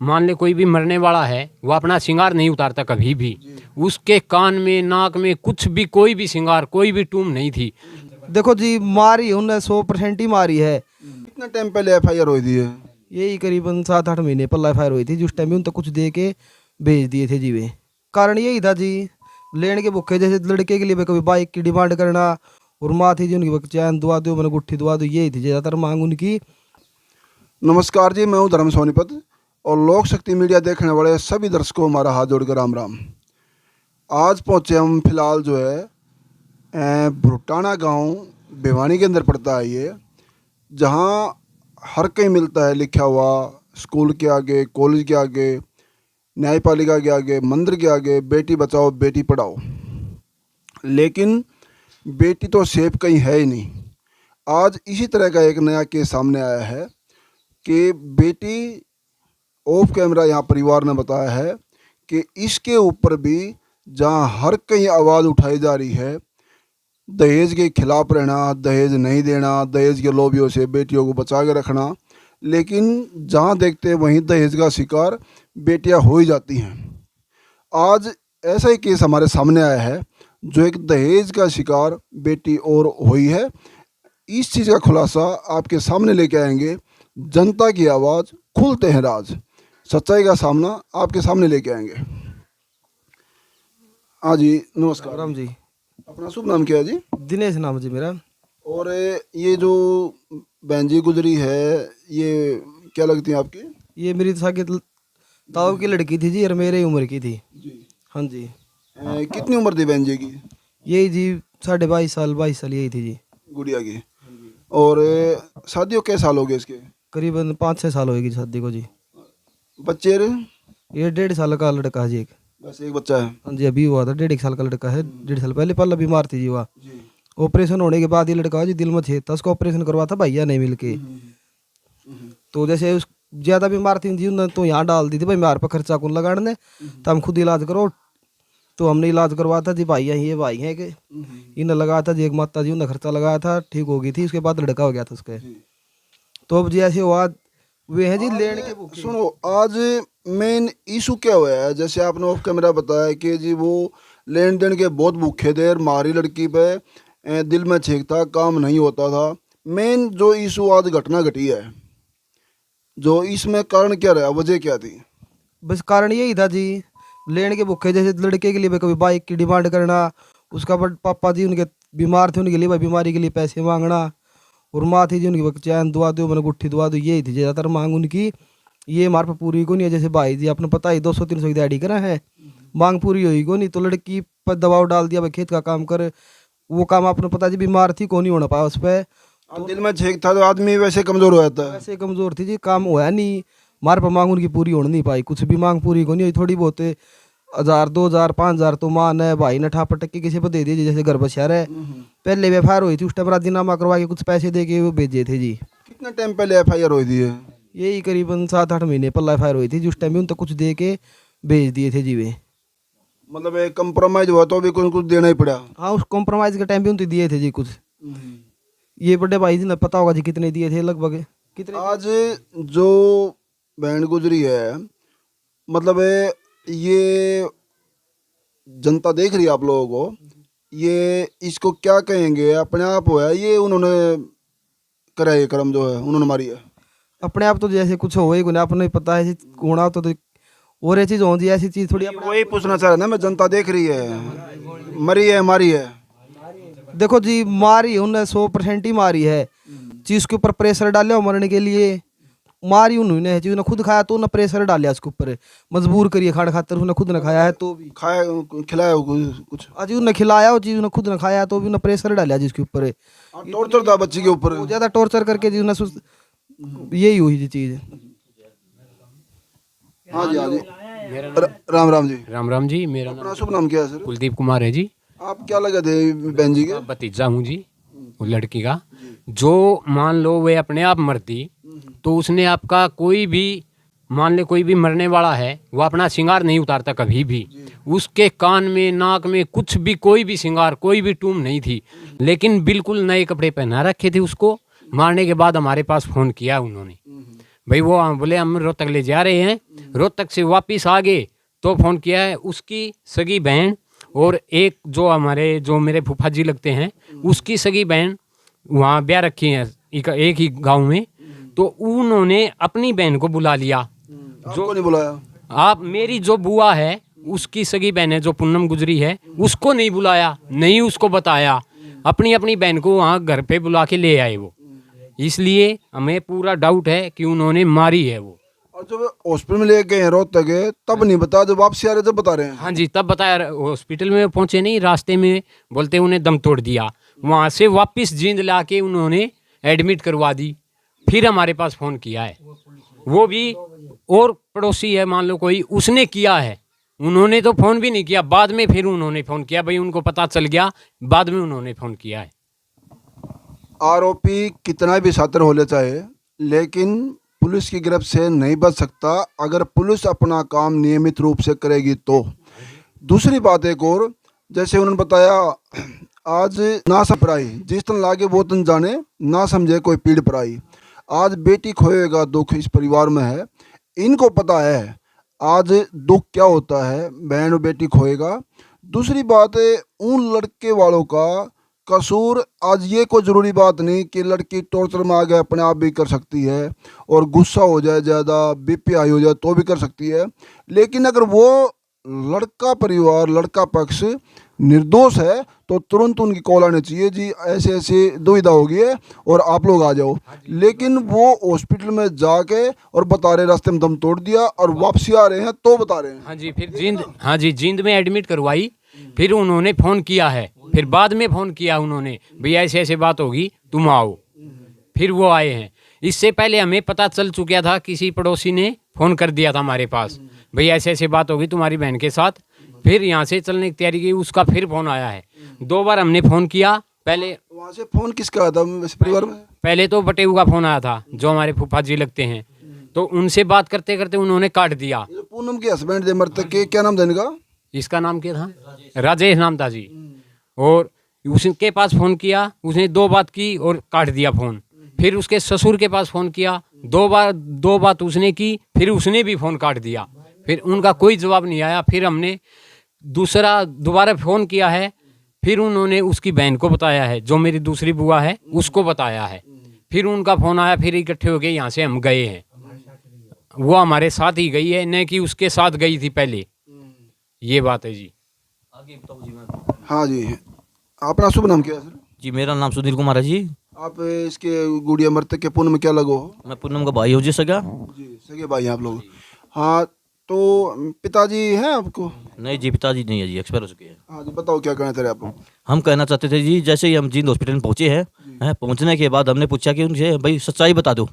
मान ले कोई भी मरने वाला है, वो अपना श्रृंगार नहीं उतारता कभी भी। उसके कान में, नाक में कुछ भी, कोई भी श्रृंगार, कोई भी टूम नहीं थी। देखो जी, मारी उन्हें 100% ही मारी है। कितना टाइम पहले एफआईआर हुई थी? यही करीबन 7-8 महीने पर एफआईआर हुई थी, जिस टाइम भी उन तक कुछ दे के भेज दिए थे जी वे। कारण यही था जी, लेने के भुक्खे, जैसे लड़के के लिए भी कभी बाइक की डिमांड करना, और माँ थी जी उनकी चैन दुआ दो, मैंने गुट्ठी दुआ दो, यही थी ज़्यादातर मांग उनकी। नमस्कार जी, मैं हूं धर्म सोनीपत और लोक शक्ति मीडिया देखने वाले सभी दर्शकों को हमारा हाथ जोड़कर राम राम। आज पहुंचे हम फिलहाल जो है भुटाना गांव भिवानी के अंदर पड़ता है ये, जहां हर कहीं मिलता है लिखा हुआ, स्कूल के आगे, कॉलेज के आगे, न्यायपालिका के आगे, मंदिर के आगे, बेटी बचाओ बेटी पढ़ाओ। लेकिन बेटी तो सेफ कहीं है ही नहीं। आज इसी तरह का एक नया केस सामने आया है कि बेटी ऑफ कैमरा, यहाँ परिवार ने बताया है कि इसके ऊपर भी जहाँ हर कहीं आवाज़ उठाई जा रही है, दहेज के खिलाफ रहना, दहेज नहीं देना, दहेज के लोभियों से बेटियों को बचा के रखना, लेकिन जहाँ देखते हैं वहीं दहेज का शिकार बेटियां हो ही जाती हैं। आज ऐसा ही केस हमारे सामने आया है, जो एक दहेज का शिकार बेटी और हुई है। इस चीज़ का खुलासा आपके सामने लेके आएंगे। जनता की आवाज़, खुलते हैं राज, सच्चाई का सामना आपके सामने लेके आएंगे। हाँ जी, नमस्कार। राम जी। अपना शुभ नाम क्या है जी? दिनेश नाम जी मेरा। और ये जो बहन जी गुजरी है, ये क्या लगती है आपकी? ये मेरी साकी ताऊ की लड़की थी जी, और मेरे उम्र की थी जी। हाँ जी। कितनी उम्र थी बहन जी की? यही जी 22 साल यही थी जी। गुड़िया की। और शादी को कै साल हो गए इसके? करीबन 5-6 साल होगी शादी को जी। बच्चे रे? ये 1.5 साल का लड़का है जी एक। बस एक बच्चा है? हाँ जी, अभी हुआ था, 1.5 साल का लड़का है। 1.5 साल पहले पल्ला बीमार थी जी वह। जी। ऑपरेशन होने के बाद ये लड़का हुआ जी, दिल में छेद था, उसका ऑपरेशन करवा था भैया नहीं मिलके। तो जैसे उस ज़्यादा बीमार थी जी, उन्होंने तो यहाँ डाल दी थी भाई, मेरे पर खर्चा कौन लगाने, तो हम खुद इलाज करो। तो हमने इलाज करवाया था जी, भाई ये भाई हैं कि इन्हें लगाया था जी, एक माता जी उन्हें खर्चा लगाया था, ठीक हो गई थी। उसके बाद लड़का हो गया था उसके। तो अब जी ऐसे हुआ, वे हैं जी लेने के भूखे। सुनो, आज मेन इशू क्या हुआ है? जैसे आपने ऑफ कैमरा बताया कि जी वो लेन देन के बहुत भूखे थे, मारी लड़की पे, दिल में छेक था, काम नहीं होता था। मेन जो इशू आज घटना घटी है, जो इसमें कारण क्या रहा, वजह क्या थी? बस कारण यही था जी, लेने के भूखे, जैसे लड़के के लिए भी कभी बाइक की डिमांड करना, उसका पापा जी उनके बीमार थे, उनके लिए भाई बीमारी के लिए पैसे मांगना, और माँ थी जी उनकी चैन दुआ दो, मैंने गुट्ठी दुआ दो, यही थी ज़्यादातर मांग उनकी। ये हमारे पर पूरी को नहीं है। जैसे भाई जी आपने पता ही 200-300 की दिहाड़ी करा है, मांग पूरी होगी को नहीं, तो लड़की पर दबाव डाल दिया भाई खेत का काम कर। वो काम आपने पता जी, बीमार थी, को नहीं होना पाया उस पर। अब दिल में छेक था तो आदमी वैसे कमजोर हो जाता है। वैसे कमजोर थी जी, काम हुआ नहीं, हमारे पर मांग उनकी पूरी हो नहीं पाई, कुछ भी मांग पूरी को नहीं हुई। थोड़ी बहुत 1000, 2000, 5000 तो माँ ने भाई ने ठा पटक के किसी पर दे दिए, जैसे घर बसिया रहे। पहले व्यापार हुई थी, उस टाइम राजीनामा करवा के कुछ पैसे दे के वो भेजे थे जी। कितना टाइम पहले एफआईआर हुई थी? यही करीबन 7-8 महीने पर एफआईआर हुई थी, जिस टाइम भी उन तक कुछ दे के भेज दिए थे जी वे। मतलब एक कंप्रोमाइज हुआ तो भी कुछ कुछ देना ही पड़ा। हाँ, उस कॉम्प्रोमाइज के टाइम भी उनको दिए थे जी कुछ। ये बड़े भाई जी ने पता होगा जी कितने दिए थे लगभग, कितने। आज जो बहन गुजरी है, मतलब ये जनता देख रही है आप लोगों को, ये इसको क्या कहेंगे? अपने आप हुआ है ये, उन्होंने करा ये कर्म जो है, उन्होंने मारी है? अपने आप तो जैसे कुछ हो ही अपने नहीं पता है होना तो और ये चीज़ हो जी, ऐसी चीज़ थोड़ी वही पूछना चाह रहा ना मैं, जनता देख रही है, मरी है मारी है? देखो जी, मारी उन्हें 100% ही मारी है। चीज के ऊपर प्रेशर डाले मरने के लिए, मारी उन्होंने जी, उन्हें खुद खाया तो उन्हें प्रेशर डालिया उसके ऊपर, मजबूर करिए खाना खातर, उन्हें खुद ने खाया है तो भी। खाया खिलाया कुछ? आज उन्हें खिलाया वो चीज, उन्हें खुद ने खाया तो भी उन्हें प्रेशर डालिया जिसके ऊपर। टॉर्चर था बच्ची के ऊपर? बहुत ज्यादा टॉर्चर करके जी उन्हें यही हुई जी चीज। हाँ जी, हाँ जी। राम राम जी। राम राम जी। मेरा अपना नाम शुभ नाम क्या है सर? कुलदीप कुमार है जी। आप क्या लगे थे बहन जी के? भतीजा हूँ जी वो लड़की का। जो मान लो वे अपने आप मरती, तो उसने आपका कोई भी, मान ले कोई भी मरने वाला है, वो अपना श्रृंगार नहीं उतारता कभी भी। उसके कान में, नाक में कुछ भी, कोई भी श्रृंगार, कोई भी टूम नहीं थी। लेकिन बिल्कुल नए कपड़े पहना रखे थे उसको। मारने के बाद हमारे पास फ़ोन किया उन्होंने, भाई वो बोले हम रोहतक ले जा रहे हैं। रोहतक से वापस आ गए तो फ़ोन किया है उसकी सगी बहन और एक जो मेरे फूफा जी लगते हैं उसकी सगी बहन वहाँ ब्याह रखी है एक ही गांव में। तो उन्होंने अपनी बहन को बुला लिया। आपको नहीं बुलाया? आप मेरी जो बुआ है उसकी सगी बहन है जो पूनम गुजरी है उसको नहीं बुलाया, नहीं उसको बताया, अपनी अपनी बहन को वहाँ घर पे बुला के ले आए वो। इसलिए हमें पूरा डाउट है कि उन्होंने मारी है वो। और जब हॉस्पिटल में ले गए हैं रोहतक गए तब नहीं बताया, जब वापसी आ रहे तब बता रहे हैं? हाँ जी, तब बताया। हॉस्पिटल में पहुँचे नहीं, रास्ते में बोलते उन्हें दम तोड़ दिया। वहाँ से वापस जींद ला के उन्होंने एडमिट करवा दी। फिर हमारे पास फ़ोन किया है, वो भी और पड़ोसी है मान लो कोई, उसने किया है। उन्होंने तो फ़ोन भी नहीं किया, बाद में फिर उन्होंने फ़ोन किया। भाई उनको पता चल गया, बाद में उन्होंने फ़ोन किया है। आरोपी कितना भी शातिर होले चाहे, लेकिन पुलिस की गिरफ्त से नहीं बच सकता अगर पुलिस अपना काम नियमित रूप से करेगी तो। दूसरी बात एक और, जैसे उन्होंने बताया आज ना समझाई जिस तन लागे वो तन जाने, ना समझे कोई पीड़ पराई। आज बेटी खोएगा दुख इस परिवार में है, इनको पता है आज दुख क्या होता है, बहन और बेटी खोएगा। दूसरी बात है उन लड़के वालों का कसूर, आज ये कोई ज़रूरी बात नहीं कि लड़की टॉर्चर में आ गए अपने आप भी कर सकती है और गुस्सा हो जाए ज़्यादा, बीपी हाई हो जाए तो भी कर सकती है। लेकिन अगर वो लड़का परिवार, लड़का पक्ष निर्दोष है तो तुरंत उनकी कॉल आनी चाहिए, जी ऐसे ऐसे दुविधा होगी है और आप लोग आ जाओ। लेकिन वो हॉस्पिटल में जाके और बता रहे रास्ते में दम तोड़ दिया और वापसी आ रहे हैं तो बता रहे हैं। हाँ जी, जींद में एडमिट करवाई। फिर उन्होंने फ़ोन किया है, फिर बाद में फ़ोन किया उन्होंने, भैया ऐसे ऐसे बात होगी तुम आओ। फिर वो आए हैं। इससे पहले हमें पता चल चुका था, किसी पड़ोसी ने फ़ोन कर दिया था हमारे पास, भैया ऐसे ऐसे बात होगी तुम्हारी बहन के साथ। फिर यहाँ से चलने की तैयारी की, उसका फिर फ़ोन आया है। 2 बार हमने फ़ोन किया। पहले वहाँ से फ़ोन किसका आया था वैसे परिवार में? पहले तो बटेऊ का फ़ोन आया था जो हमारे फूफा जी लगते हैं, तो उनसे बात करते करते उन्होंने काट दिया। ये पूनम के हस्बैंड थे मृतक के, क्या नाम था इनका? इसका नाम क्या था? राजेश नाम था जी। और उसके पास फ़ोन किया, उसने 2 बात की और काट दिया फ़ोन। फिर उसके ससुर के पास फ़ोन किया, 2 बात उसने की, फिर उसने भी फ़ोन काट दिया। फिर उनका कोई जवाब नहीं आया। फिर हमने दोबारा फ़ोन किया है। फिर उन्होंने उसकी बहन को बताया है, जो मेरी दूसरी बुआ है उसको बताया है। फिर उनका फ़ोन आया, फिर इकट्ठे हो गए यहाँ से हम गए हैं। वो हमारे साथ ही गई है, न कि उसके साथ गई थी पहले। ये बात है जी। हाँ जी, अपना शुभ नाम क्या है सर? जी मेरा नाम सुनील कुमार है जी। आप इसके गुड़िया मृतक के पूनम में क्या लगो हो? मैं पूनम का भाई हूँ जी सगा। जी सगे भाई हैं आप लोग। हाँ, तो पिताजी हैं आपको? नहीं जी, पिताजी नहीं है जी, एक्सपायर हो चुके हैं। हाँ जी, बताओ क्या कहना चाह रहे आप लोग? हम कहना चाहते थे जी, जैसे ही हम जींद हॉस्पिटल में पहुँचे हैं, पहुँचने के बाद हमने पूछा कि उनसे भाई सच्चाई बता दो,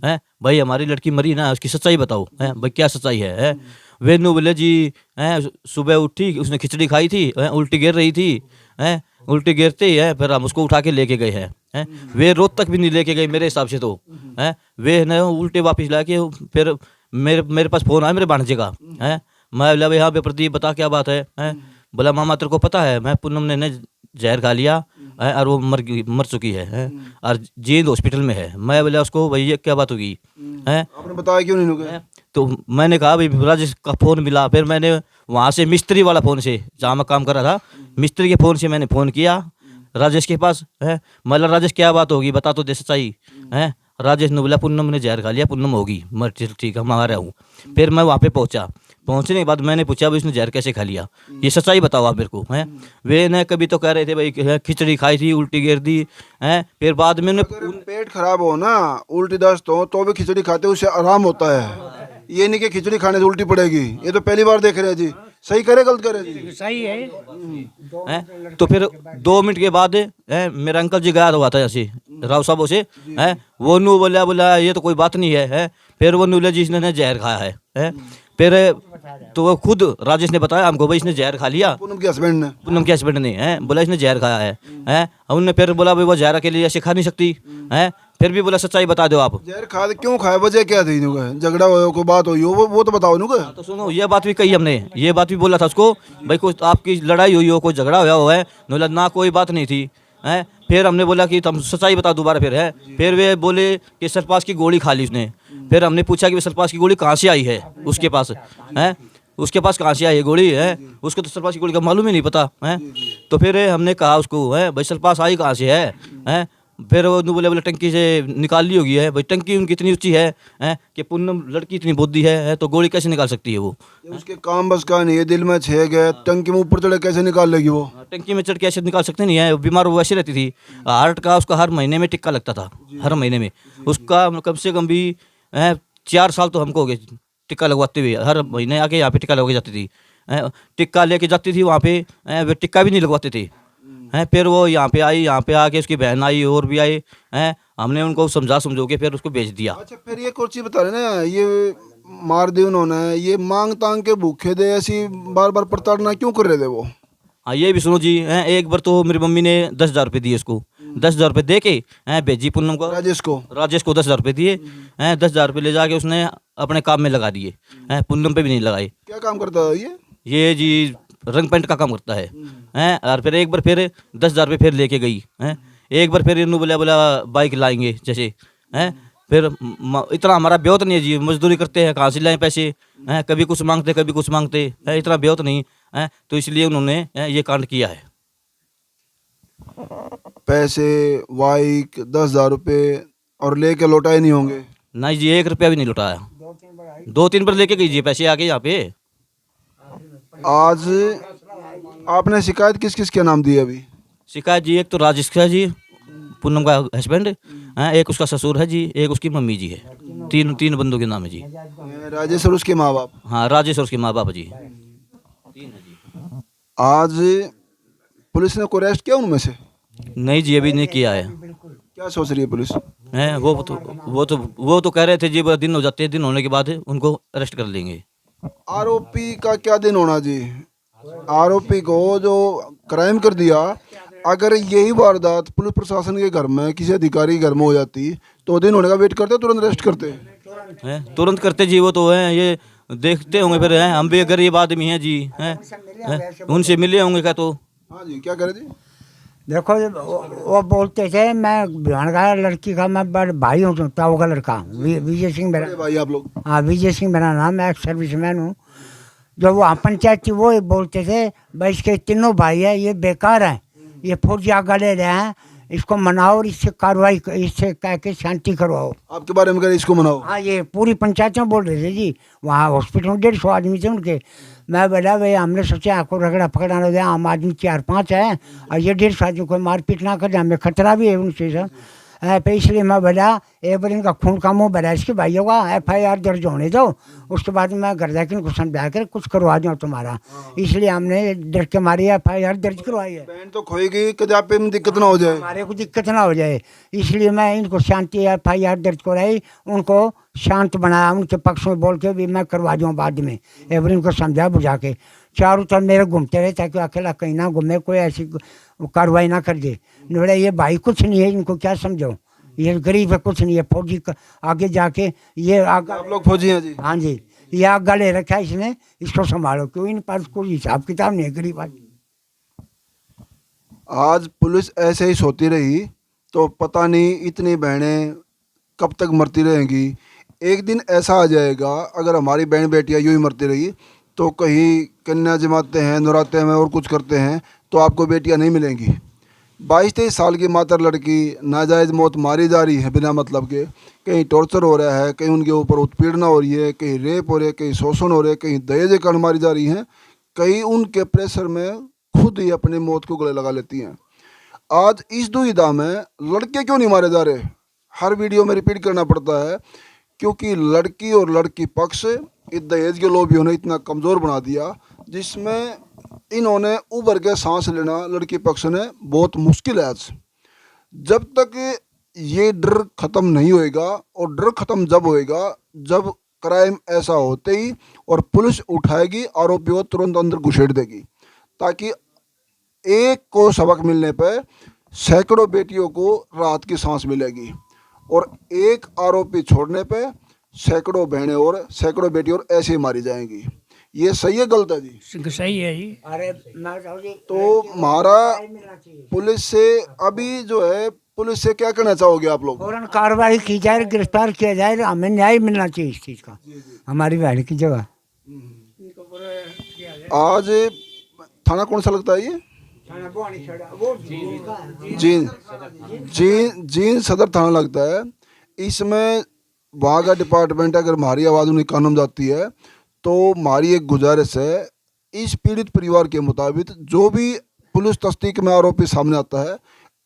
हैं भाई हमारी लड़की मरी ना, उसकी सच्चाई बताओ, हैं भाई क्या सच्चाई है? वे नु बोले जी, हैं सुबह उठी उसने खिचड़ी खाई थी, उल्टी गिर रही थी, हैं उल्टी गिरते ही है फिर हम उसको उठा के लेके गए हैं। वे रोहतक भी नहीं लेके गए मेरे हिसाब से तो, हैं वे न उल्टे वापस ला के फिर मेरे पास फ़ोन आया मेरे भांजे का, हैं मैं बोला भाई हाँ प्रदीप बता क्या बात है? बोला मामा तेरे को पता है मैं पूनम ने जहर खा लिया है और वो मर चुकी है और जींद हॉस्पिटल में है। मैं बोला उसको भाई ये क्या बात होगी है? आपने बताया क्यों नहीं लोगे? तो मैंने कहा भाई राजेश का फ़ोन मिला। फिर मैंने वहाँ से मिस्त्री वाला फ़ोन से, जहाँ मैं काम कर रहा था मिस्त्री के फ़ोन से मैंने फ़ोन किया राजेश के पास, है मतलब राजेश क्या बात होगी बता तो दे सच्चाई, है राजेश ने बोला पूनम ने जहर खा लिया, पूनम होगी मर, ठीक है मैं आ रहा हूँ। फिर मैं वहाँ पे पहुँचा, पहुँचने के बाद मैंने पूछा भाई उसने जहर कैसे खा लिया, ये सच्चाई बताओ आप मेरे को, हैं वे न कभी तो कह रहे थे भाई खिचड़ी खाई थी उल्टी गिर दी, हैं फिर बाद में अगर पेट खराब हो ना, उल्टी दस्त हो तो भी खिचड़ी खाते उससे आराम होता है। ये नहीं कि खिचड़ी खाने से उल्टी पड़ेगी। ये तो पहली बार देख रहे हैं जी, सही करे गलत करे जी? सही है। हैं तो फिर 2 मिनट के बाद मेरा अंकल जी गया हुआ था ऐसे राव साहब से, हैं वो नू बोला ये तो कोई बात नहीं है, फिर वो नूले जी इसने जहर खाया है, फिर तो वो खुद राजेश ने बताया हमको भाई इसने जहर खा लिया, पूनम के हस्बैंड ने। पूनम के हस्बैंड ने बोला इसने जहर खाया है उनने फिर बोला भाई वो जहर के लिए ऐसे खा नहीं सकती, है फिर भी बोला सच्चाई बता दो आप। जहर खा क्यों खाया, वजह क्या थी? झगड़ा हो कोई बात हुई हो वो तो बताओ नुका। तो सुनो ये बात भी कही हमने, ये बात भी बोला था उसको भाई कुछ आपकी लड़ाई हुई हो, कोई झगड़ा हुआ है, बोला ना कोई बात नहीं थी, हैं फिर हमने बोला कि तुम सच्चाई बता दोबारा, फिर वे बोले कि सरपास की गोली खा ली उसने, फिर हमने पूछा कि सरपास की गोली कहाँ से आई है उसके पास, है उसके पास कहाँ से आई है गोली, है उसको तो सरपास की गोली का मालूम ही नहीं पता है। तो फिर हमने कहा उसको, है भाई सरपास आई कहाँ से है। फिर वो बोले टंकी से निकाल ली होगी, है भाई टंकी उनकी इतनी ऊंची है कि पूनम लड़की इतनी बुद्धि है तो गोली कैसे निकाल सकती है वो। ये उसके काम बस का नहीं है, दिल में छेद है, टंकी में ऊपर चढ़े कैसे निकाल लेगी वो। टंकी में चढ़ के ऐसे निकाल सकते नहीं है, बीमार वो वैसे रहती थी। हार्ट का उसका हर महीने में टिक्का लगता था, हर महीने में उसका कम से कम भी 4 साल तो हमको हो गए टिक्का लगवाते हुए, हर महीने आके यहाँ पे टिक्का लगवा जाती थी। टिक्का लेके जाती थी वहाँ पे, वे टिक्का भी नहीं लगवाते थे। फिर वो यहाँ पे आई, यहाँ पे आके उसकी बहन आई और भी आई, हमने उनको समझो के फिर उसको बेच दिया। अच्छा फिर ये कुछ चीज बता रहे ना, ये मार दी उन्होंने, ये मांग तांग के भूखे दे, ऐसी बार बार प्रताड़ना क्यों कर रहे थे वो। हाँ ये भी सुनो जी, एक बार तो मेरी मम्मी ने 10,000 रुपये दिए उसको, 10,000 रुपये दे के भेजी पूनम को, राजेश को। राजेश को 10,000 रुपये दिए, 10,000 रुपये ले जाके उसने अपने काम में लगा दिए, पूनम पे भी नहीं लगाए। क्या काम करता है ये जी रंग पेंट का काम करता है। और फिर एक बार फिर 10,000 रुपये फिर लेके गई है। एक बार फिर इन्होंने बोला बाइक लाएंगे जैसे, फिर इतना हमारा ब्योत नहीं है जी, मजदूरी करते हैं, कहाँ से लाएं पैसे, कभी कुछ मांगते कभी कुछ मांगते, इतना ब्योत नहीं है, तो इसलिए उन्होंने ये कांड किया है। पैसे बाइक 10,000 रुपये और लेके लौटाए नहीं होंगे। नहीं जी 1 रुपया भी नहीं लौटाया, 2-3 बार लेके गई जी पैसे आके यहाँ पे। आज आपने शिकायत किस किस के नाम दी है अभी। शिकायत जी एक तो राजेश का जी, पूनम का हस्बैंड, एक उसका ससुर है जी, एक उसकी मम्मी जी है, तीन बंदों के नाम है जी। राजेश और उसके माँ बाप। हाँ राजेश और उसके माँ बाप जी। आज पुलिस ने कोई अरेस्ट किया उनमें से। नहीं जी अभी नहीं किया है। क्या सोच रही है पुलिस। वो तो कह रहे थे जी दिन हो जाते हैं, दिन होने के बाद उनको अरेस्ट कर लेंगे। आरोपी का क्या दिन होना जी, आरोपी को जो क्राइम कर दिया, अगर यही वारदात पुलिस प्रशासन के घर में किसी अधिकारी के घर में हो जाती तो दिन होने का वेट करते, तुरंत अरेस्ट करते। तुरंत करते जी, वो तो है ये देखते होंगे फिर, हम भी गरीब आदमी हैं जी, उनसे मिले होंगे क्या तो। हाँ जी क्या करे जी। देखो वो बोलते थे मैं भिवान का लड़की का मैं बड़ भाई हूँ, ताऊ का लड़का विजय सिंह मेरा। अरे भाई आप लोग। हाँ विजय सिंह मेरा नाम है, एक सर्विसमैन हूँ। जो वो पंचायत थी वो बोलते थे भाई इसके तीनों भाई है ये बेकार हैं, ये फौजी आगा ले रहे हैं, इसको मनाओ और इससे कार्रवाई इससे कह के शांति करवाओ। आपके बारे में कह रहे इसको मनाओ। हाँ ये पूरी पंचायत में बोल रहे थे जी, वहाँ हॉस्पिटल में 150 आदमी थे उनके। मैं बोला भाई हमने सोचा आपको रगड़ा पकड़ाना हो, आम आदमी 4-5 हैं और ये 150 आदमी कोई मारपीट ना कर, हमें खतरा भी है उनसे सर। पे इसलिए मैं बोला एक बार इनका खून का मुँह भरा इसके भाइयों का, FIR दर्ज होने दो, उसके बाद मैं घर जाकर इनको समझा कर कुछ करवा दूँ तुम्हारा। इसलिए हमने डर के मारी FIR दर्ज करवाई है। बहन तो खोएगी, कदापि में दिक्कत ना हो जाए, हमारे को दिक्कत ना हो जाए, इसलिए मैं इनको शांति FIR दर्ज कराई, उनको शांत बनाया, उनके पक्ष में बोल के भी मैं करवा दूँ बाद में। एक बार इनको समझा बुझा के चारों तरफ मेरे घूमते रहे ताकि अकेला कहीं ना घूमे, कोई ऐसी कार्रवाई ना कर दे। बोले ये भाई कुछ नहीं है, इनको क्या समझो, ये गरीब है, कुछ नहीं है, फौजी आगे जाके ये आगा। आप लोग फौजी हैं जी। हाँ जी ये आगा ले रखा है इसने, इसको संभालो, क्यों इन पास कोई हिसाब किताब नहीं है, गरीब आदमी। आज पुलिस ऐसे ही सोती रही तो पता नहीं इतनी बहनें कब तक मरती रहेंगी। एक दिन ऐसा आ जाएगा अगर हमारी बहन बेटियां यूँ ही मरती रही तो कहीं कन्या जमाते हैं, नौराते में और कुछ करते हैं तो आपको बेटियां नहीं मिलेंगी। 22-23 साल की मातर लड़की नाजायज़ मौत मारी जा रही है बिना मतलब के, कहीं टॉर्चर हो रहा है, कहीं उनके ऊपर उत्पीड़ना हो रही है, कहीं रेप हो रही है, कहीं शोषण हो रहे हैं, कहीं दहेज के कारण मारी जा रही हैं, कहीं उनके प्रेशर में खुद ही अपनी मौत को गले लगा लेती हैं। आज इस दुविधा में लड़के क्यों नहीं मारे जा रहे, हर वीडियो में रिपीट करना पड़ता है, क्योंकि लड़की और लड़की पक्ष इस दहेज के लोभियों ने इतना कमज़ोर बना दिया जिसमें इन्होंने उभर के सांस लेना लड़की पक्ष ने बहुत मुश्किल है। आज जब तक ये डर ख़त्म नहीं होएगा, और डर ख़त्म जब होएगा जब क्राइम ऐसा होते ही और पुलिस उठाएगी, आरोपियों तुरंत अंदर घुसेड़ देगी, ताकि एक को सबक मिलने पर सैकड़ों बेटियों को राहत की सांस मिलेगी, और एक आरोपी छोड़ने पे सैकड़ों बहनें और सैकड़ों बेटी और ऐसे ही मारी जाएंगी। ये सही है गलत है जी। सही है जी। अरे तो हमारा पुलिस से अभी जो है पुलिस से क्या कहना चाहोगे आप लोग? फौरन कार्रवाई की जाए, गिरफ्तार किया जाए, हमें न्याय मिलना चाहिए इस चीज़ का, हमारी बहन की जगह। आज थाना कौन सा लगता है ये? जींद जींद सदर थाना लगता है। इसमें वाघा डिपार्टमेंट अगर हमारी आवाज़ उन्हें कानून में जाती है तो हमारी एक गुजारिश है, इस पीड़ित परिवार के मुताबिक जो भी पुलिस तस्दीक में आरोपी सामने आता है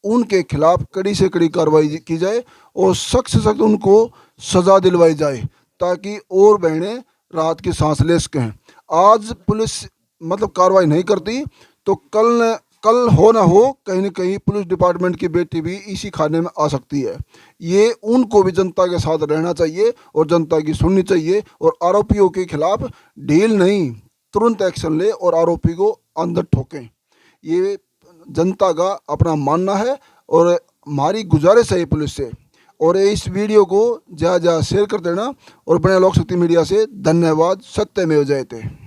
उनके खिलाफ कड़ी से कड़ी कार्रवाई की जाए और सख्त से सख्त उनको सज़ा दिलवाई जाए ताकि और बहनें राहत की सांस ले सकें। आज पुलिस मतलब कार्रवाई नहीं करती तो कल हो ना हो कहीं ना कहीं पुलिस डिपार्टमेंट की बेटी भी इसी खाने में आ सकती है। ये उनको भी जनता के साथ रहना चाहिए और जनता की सुननी चाहिए और आरोपियों के खिलाफ ढील नहीं, तुरंत एक्शन ले और आरोपी को अंदर ठोकें। ये जनता का अपना मानना है और हमारी गुजारिश है पुलिस से। और इस वीडियो को ज़्यादा शेयर कर देना और बने लोक शक्ति मीडिया से धन्यवाद। सत्यमेव जयते।